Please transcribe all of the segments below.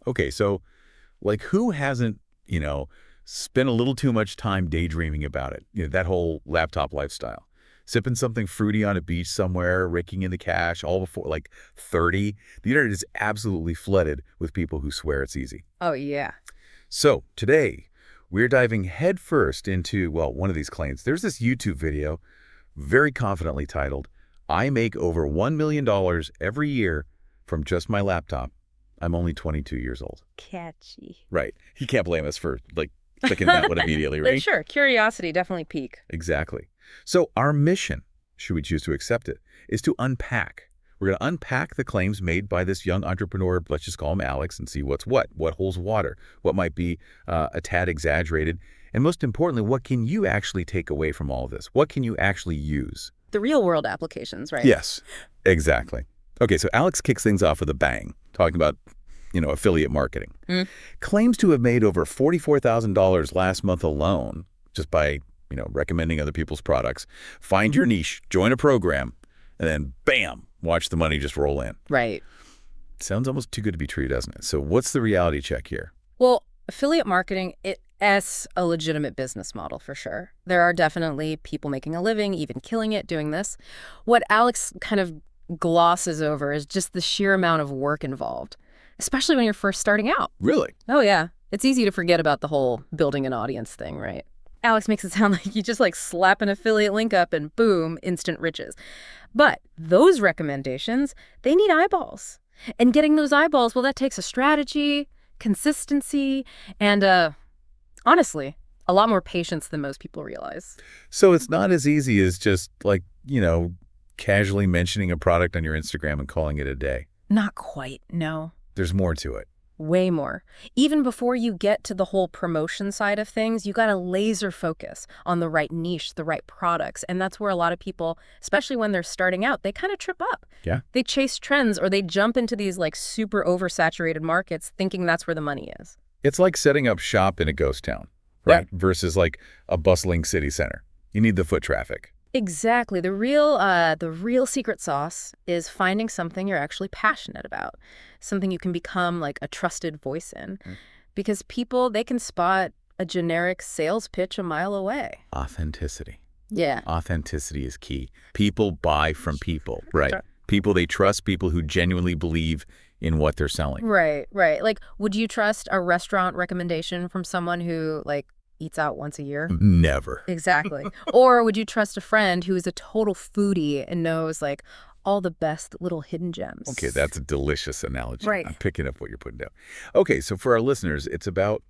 Okay, so like who hasn't, spent a little too much time daydreaming about it? That whole laptop lifestyle. Sipping something fruity on a beach somewhere, raking in the cash, all before like 30. The internet is absolutely flooded with people who swear it's easy. Oh, yeah. So today, we're diving headfirst into, well, one of these claims. There's this YouTube video, very confidently titled, "I make over $1 million every year from just my laptop. I'm only 22 years old." Catchy. Right. You can't blame us for, like, clicking that one immediately, right? Sure. Curiosity definitely peak. Exactly. So our mission, should we choose to accept it, is to unpack. We're going to unpack the claims made by this young entrepreneur, let's just call him Alex, and see what holds water, what might be a tad exaggerated, and most importantly, what can you actually take away from all of this? What can you actually use? The real world applications, right? Yes, exactly. Okay, so Alex kicks things off with a bang, talking about, affiliate marketing. Claims to have made over $44,000 last month alone, just by, recommending other people's products. Find your niche, join a program, and then bam, watch the money just roll in. Right. Sounds almost too good to be true, doesn't it? So what's the reality check here? Well, affiliate marketing, it's a legitimate business model for sure. There are definitely people making a living, even killing it, doing this. What Alex kind of glosses over is just the sheer amount of work involved, especially when you're first starting out. Really? Oh, yeah. It's easy to forget about the whole building an audience thing, right? Alex makes it sound like you just slap an affiliate link up and boom, instant riches. But those recommendations, they need eyeballs. And getting those eyeballs, well, that takes a strategy, consistency, and honestly, a lot more patience than most people realize. So it's not as easy as just casually mentioning a product on your Instagram and calling it a day. Not quite, no. There's more to it. Way more. Even before you get to the whole promotion side of things, you got to laser focus on the right niche, the right products. And that's where a lot of people, especially when they're starting out, they kind of trip up. Yeah. They chase trends or they jump into these super oversaturated markets thinking that's where the money is. It's like setting up shop in a ghost town, right? Yeah. Versus a bustling city center. You need the foot traffic. Exactly. The real secret sauce is finding something you're actually passionate about, something you can become a trusted voice in. Because people, they can spot a generic sales pitch a mile away. Authenticity. Yeah. Authenticity is key. People buy from people, right? People they trust, people who genuinely believe in what they're selling. Right. Would you trust a restaurant recommendation from someone who, eats out once a year? Never. Exactly. Or would you trust a friend who is a total foodie and knows all the best little hidden gems? Okay, that's a delicious analogy. Right. I'm picking up what you're putting down. Okay, so for our listeners, it's about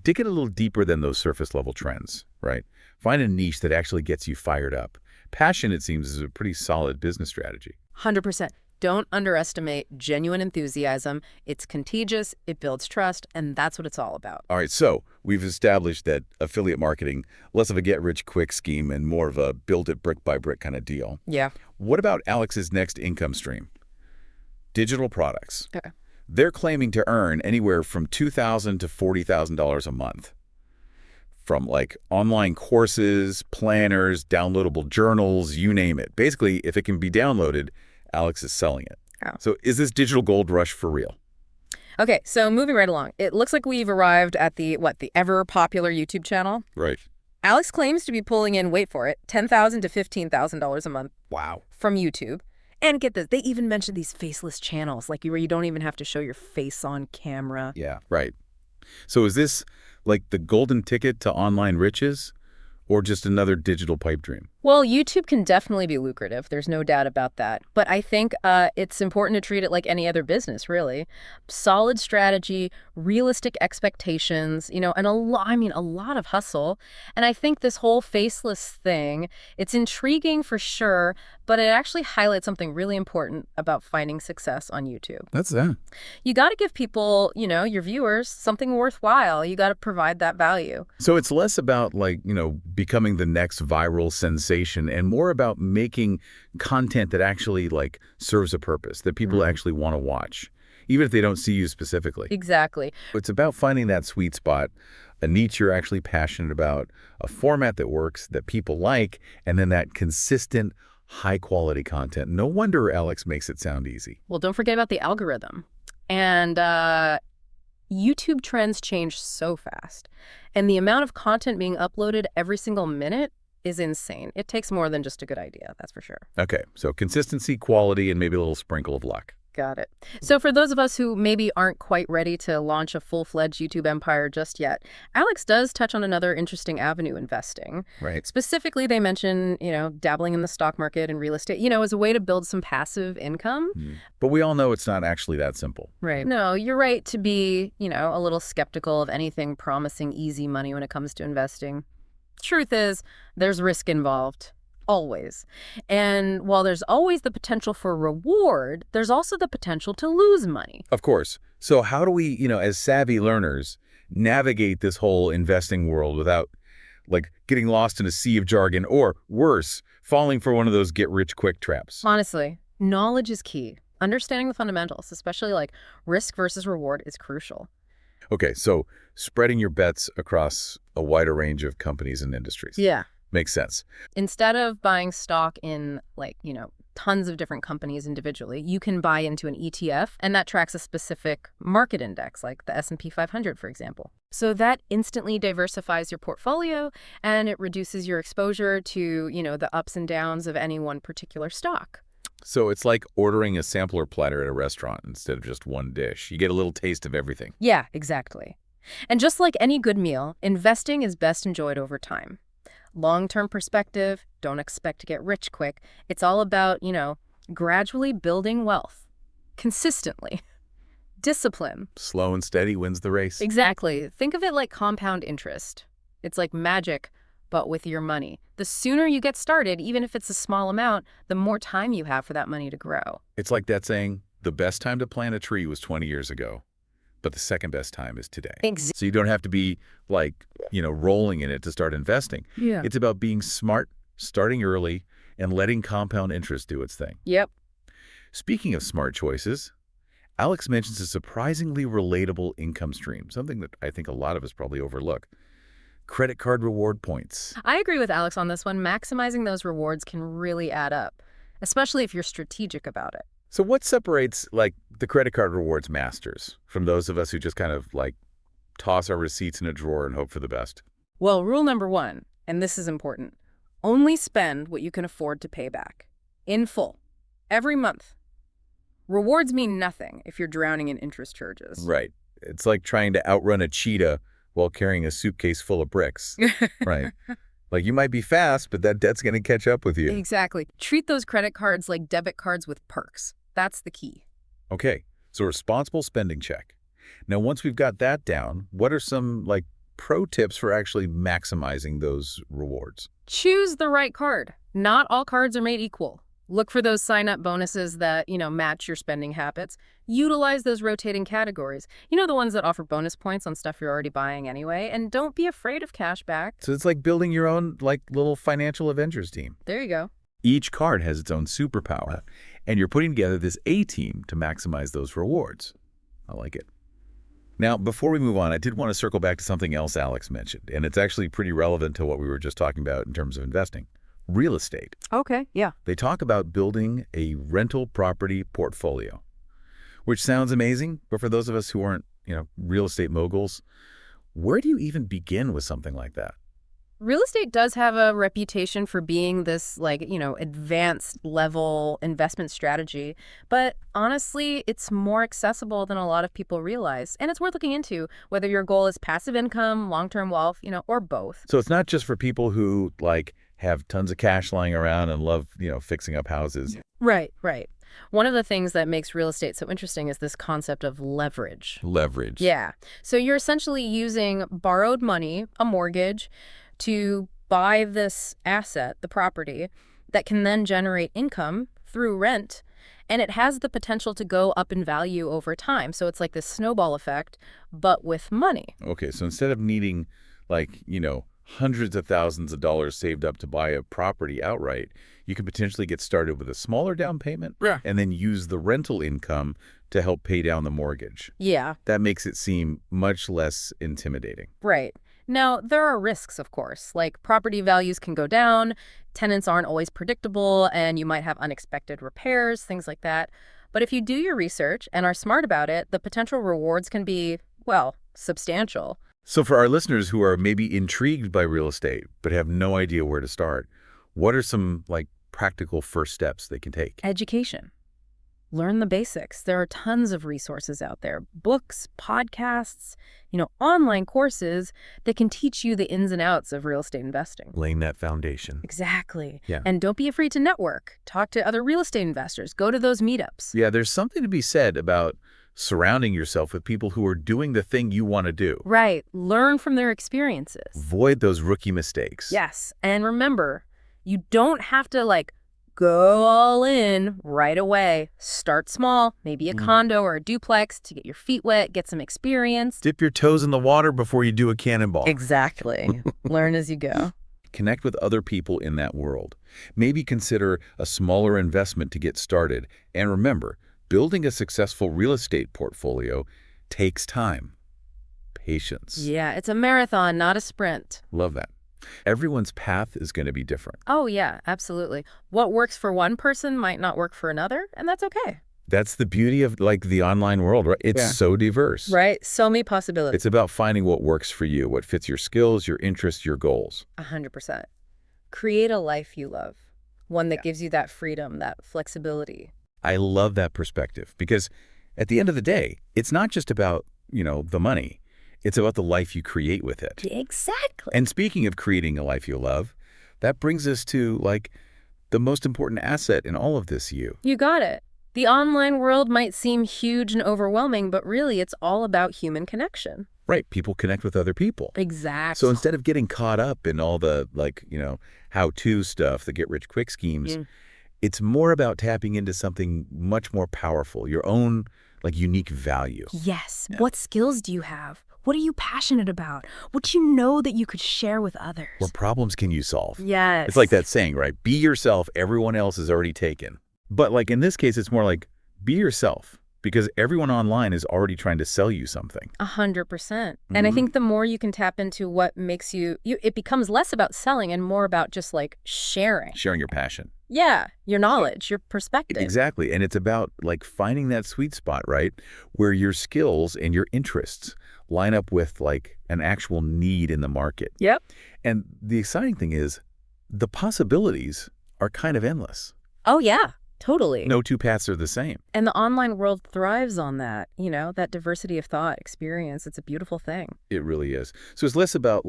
digging a little deeper than those surface level trends, right? Find a niche that actually gets you fired up. Passion, it seems, is a pretty solid business strategy. 100%. Don't underestimate genuine enthusiasm. It's contagious, it builds trust, and that's what it's all about. All right, so we've established that affiliate marketing, less of a get-rich-quick scheme and more of a build-it-brick-by-brick kind of deal. Yeah. What about Alex's next income stream? Digital products. Okay. They're claiming to earn anywhere from $2,000 to $40,000 a month. From online courses, planners, downloadable journals, you name it. Basically, if it can be downloaded, Alex is selling it. Oh. So is this digital gold rush for real? Okay, so moving right along. It looks like we've arrived at the ever-popular YouTube channel. Right. Alex claims to be pulling in, wait for it, $10,000 to $15,000 a month. Wow. From YouTube. And get this, they even mention these faceless channels, where you don't even have to show your face on camera. Yeah, right. So is this the golden ticket to online riches or just another digital pipe dream? Well, YouTube can definitely be lucrative. There's no doubt about that. But I think it's important to treat it like any other business, really. Solid strategy, realistic expectations, and a lot of hustle. And I think this whole faceless thing, it's intriguing for sure, but it actually highlights something really important about finding success on YouTube. That's that. You got to give people, your viewers, something worthwhile. You got to provide that value. So it's less about becoming the next viral sensation and more about making content that actually serves a purpose, that people actually want to watch, even if they don't see you specifically. Exactly. It's about finding that sweet spot, a niche you're actually passionate about, a format that works, that people like, and then that consistent, high-quality content. No wonder Alex makes it sound easy. Well, don't forget about the algorithm. And YouTube trends change so fast, and the amount of content being uploaded every single minute is insane. It takes more than just a good idea, that's for sure. Okay, so consistency, quality, and maybe a little sprinkle of luck. Got it. So for those of us who maybe aren't quite ready to launch a full-fledged YouTube empire just yet, Alex does touch on another interesting avenue: investing. Right. Specifically, they mention, dabbling in the stock market and real estate, as a way to build some passive income. But we all know it's not actually that simple. Right. No, you're right to be, a little skeptical of anything promising easy money when it comes to investing. Truth is, there's risk involved. Always. And while there's always the potential for reward, there's also the potential to lose money. Of course. So how do we, as savvy learners, navigate this whole investing world without, getting lost in a sea of jargon or, worse, falling for one of those get-rich-quick traps? Honestly, knowledge is key. Understanding the fundamentals, especially risk versus reward, is crucial. Okay, so spreading your bets across a wider range of companies and industries. Yeah. Makes sense. Instead of buying stock in, tons of different companies individually, you can buy into an ETF, and that tracks a specific market index, like the S&P 500, for example. So that instantly diversifies your portfolio, and it reduces your exposure to, the ups and downs of any one particular stock. So it's like ordering a sampler platter at a restaurant instead of just one dish. You get a little taste of everything. Yeah, exactly. And just like any good meal, investing is best enjoyed over time. Long-term perspective, don't expect to get rich quick. It's all about, gradually building wealth. Consistently. Discipline. Slow and steady wins the race. Exactly. Think of it like compound interest. It's like magic, but with your money. The sooner you get started, even if it's a small amount, the more time you have for that money to grow. It's like that saying, the best time to plant a tree was 20 years ago, but the second best time is today. Exactly. So you don't have to be rolling in it to start investing. Yeah. It's about being smart, starting early, and letting compound interest do its thing. Yep. Speaking of smart choices, Alex mentions a surprisingly relatable income stream, something that I think a lot of us probably overlook. Credit card reward points. I agree with Alex on this one. Maximizing those rewards can really add up, especially if you're strategic about it. So what separates, the credit card rewards masters from those of us who just kind of, toss our receipts in a drawer and hope for the best? Well, rule number one, and this is important, only spend what you can afford to pay back. In full. Every month. Rewards mean nothing if you're drowning in interest charges. Right. It's like trying to outrun a cheetah while carrying a suitcase full of bricks. Right. You might be fast, but that debt's going to catch up with you. Exactly. Treat those credit cards like debit cards with perks. That's the key. Okay, so responsible spending check. Now, once we've got that down, what are some, pro tips for actually maximizing those rewards? Choose the right card. Not all cards are made equal. Look for those sign-up bonuses that, match your spending habits. Utilize those rotating categories. The ones that offer bonus points on stuff you're already buying anyway. And don't be afraid of cash back. So it's like building your own, little financial Avengers team. There you go. Each card has its own superpower, and you're putting together this A-team to maximize those rewards. I like it. Now, before we move on, I did want to circle back to something else Alex mentioned, and it's actually pretty relevant to what we were just talking about in terms of investing. Real estate. Okay, yeah. They talk about building a rental property portfolio, which sounds amazing, but for those of us who aren't, real estate moguls, where do you even begin with something like that? Real estate does have a reputation for being this, advanced level investment strategy. But honestly, it's more accessible than a lot of people realize. And it's worth looking into, whether your goal is passive income, long-term wealth, or both. So it's not just for people who, have tons of cash lying around and love, fixing up houses. Right, right. One of the things that makes real estate so interesting is this concept of leverage. Leverage. Yeah. So you're essentially using borrowed money, a mortgage, to buy this asset, the property, that can then generate income through rent, and it has the potential to go up in value over time. So it's like this snowball effect, but with money. Okay, so instead of needing, hundreds of thousands of dollars saved up to buy a property outright, you can potentially get started with a smaller down payment and then use the rental income to help pay down the mortgage. Yeah. That makes it seem much less intimidating. Right. Now, there are risks, of course, like property values can go down, tenants aren't always predictable, and you might have unexpected repairs, things like that. But if you do your research and are smart about it, the potential rewards can be well, substantial. So for our listeners who are maybe intrigued by real estate but have no idea where to start, what are some practical first steps they can take? Education. Learn the basics. There are tons of resources out there. Books, podcasts, online courses that can teach you the ins and outs of real estate investing. Laying that foundation. Exactly. Yeah. And don't be afraid to network. Talk to other real estate investors. Go to those meetups. Yeah, there's something to be said about surrounding yourself with people who are doing the thing you want to do. Right. Learn from their experiences. Avoid those rookie mistakes. Yes. And remember, you don't have to go all in right away. Start small, maybe a condo or a duplex to get your feet wet, get some experience. Dip your toes in the water before you do a cannonball. Exactly. Learn as you go. Connect with other people in that world. Maybe consider a smaller investment to get started. And remember, building a successful real estate portfolio takes time. Patience. Yeah, it's a marathon, not a sprint. Love that. Everyone's path is going to be different. Oh, yeah, absolutely. What works for one person might not work for another, and that's okay. That's the beauty of the online world, right? It's so diverse. Right? So many possibilities. It's about finding what works for you, what fits your skills, your interests, your goals. 100%. Create a life you love, one that gives you that freedom, that flexibility. I love that perspective because at the end of the day, it's not just about, the money. It's about the life you create with it. Exactly. And speaking of creating a life you love, that brings us to, the most important asset in all of this, you. You got it. The online world might seem huge and overwhelming, but really it's all about human connection. Right. People connect with other people. Exactly. So instead of getting caught up in all the, how-to stuff, the get-rich-quick schemes, it's more about tapping into something much more powerful, your own, unique value. Yes. Yeah. What skills do you have? What are you passionate about? What do you know that you could share with others? What problems can you solve? Yes. It's like that saying, right? Be yourself, everyone else is already taken. But in this case, it's more be yourself because everyone online is already trying to sell you something. 100%. And I think the more you can tap into what makes you, it becomes less about selling and more about just sharing. Sharing your passion. Yeah, your knowledge, your perspective. Exactly. And it's about finding that sweet spot, right? Where your skills and your interests line up with an actual need in the market. Yep. And the exciting thing is the possibilities are kind of endless. Oh, yeah, totally. No two paths are the same. And the online world thrives on that, that diversity of thought, experience. It's a beautiful thing. It really is. So it's less about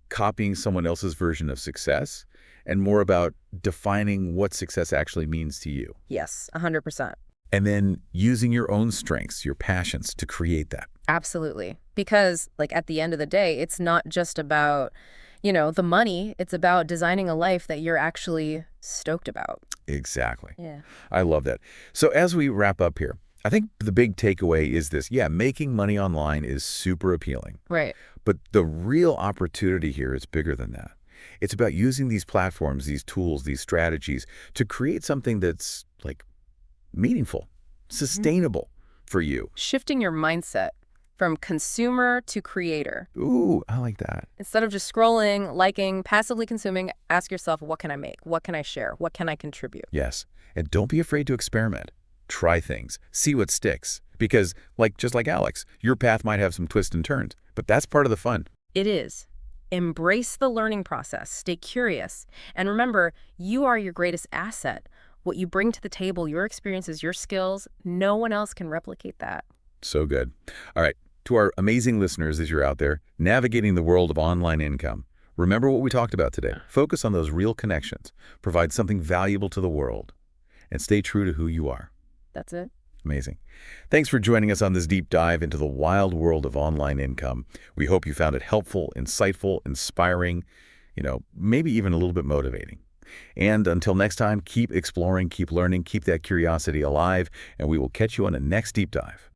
copying someone else's version of success and more about defining what success actually means to you. Yes, 100%. And then using your own strengths, your passions to create that. Absolutely. Because at the end of the day, it's not just about, the money. It's about designing a life that you're actually stoked about. Exactly. Yeah. I love that. So as we wrap up here, I think the big takeaway is this. Yeah, making money online is super appealing. Right. But the real opportunity here is bigger than that. It's about using these platforms, these tools, these strategies to create something that's meaningful, sustainable for you. Shifting your mindset from consumer to creator. Ooh, I like that. Instead of just scrolling, liking, passively consuming, ask yourself, what can I make? What can I share? What can I contribute? Yes. And don't be afraid to experiment. Try things. See what sticks. Because just like Alex, your path might have some twists and turns, but that's part of the fun. It is. Embrace the learning process. Stay curious. And remember, you are your greatest asset. What you bring to the table, your experiences, your skills, no one else can replicate that. So good. All right. To our amazing listeners as you're out there, navigating the world of online income, remember what we talked about today. Focus on those real connections. Provide something valuable to the world. And stay true to who you are. That's it. Amazing. Thanks for joining us on this deep dive into the wild world of online income. We hope you found it helpful, insightful, inspiring, maybe even a little bit motivating. And until next time, keep exploring, keep learning, keep that curiosity alive, and we will catch you on the next deep dive.